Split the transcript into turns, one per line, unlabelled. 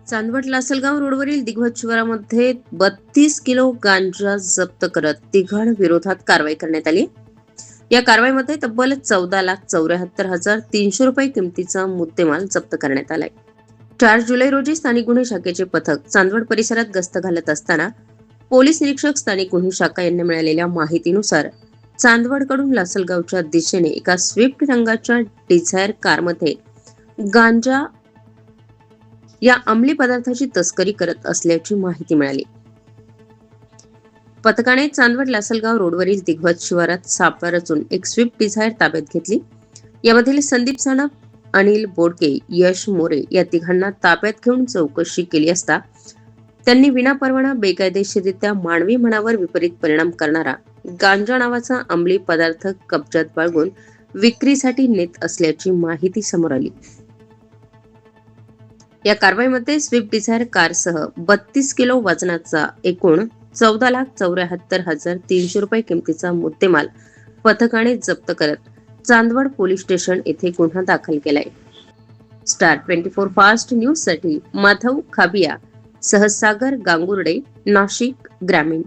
चांदवड लासलगाव रोडवरील दिग्वत शिवारामध्ये 32 किलो गांजा जप्त करत तिघांना विरोधात कारवाई करण्यात आली। या कारवाईमध्ये तब्बल 14,74,300 रुपये किमतीचा मुद्देमाल जप्त करण्यात आलाय। 4 जुलै रोजी स्थानिक गुन्हे शाखेचे पथक चांदवड परिसरात गस्त घालत असताना पोलीस निरीक्षक स्थानिक गुन्हे शाखा यांनी मिळालेल्या माहितीनुसार चांदवडकडून लासलगावच्या दिशेने एका स्विफ्ट रंगाच्या डिझायर कारमध्ये गांजा या अंमली पदार्थाची तस्करी करत असल्याची माहिती मिळाली। पथकाने चांदवड लासलगाव रोडवरील दिग्वत शिवारात सापळा रचून एक स्विफ्ट डिझायर ताब्यात घेतली। यामधील संदीप सानप, अनिल बोडके, यश मोरे या तिघांना ताब्यात घेऊन चौकशी केली असता त्यांनी विनापरवाना बेकायदेशीररित्या मानवी मनावर विपरीत परिणाम करणारा गांजा नावाचा अंमली पदार्थ कब्जात बाळगून विक्रीसाठी नेत असल्याची माहिती समोर आली। या कारवाईमध्ये स्विफ्ट डिझायर कारसह 32 किलो वजनाचा एकूण 14,74,300 रुपये किमतीचा मुद्देमाल पथकाने जप्त करत चांदवड पोलीस स्टेशन येथे गुन्हा दाखल केलाय। स्टार 24 फास्ट न्यूज साठी माधव खाबिया सह सागर गांगुर्डे, नाशिक ग्रामीण।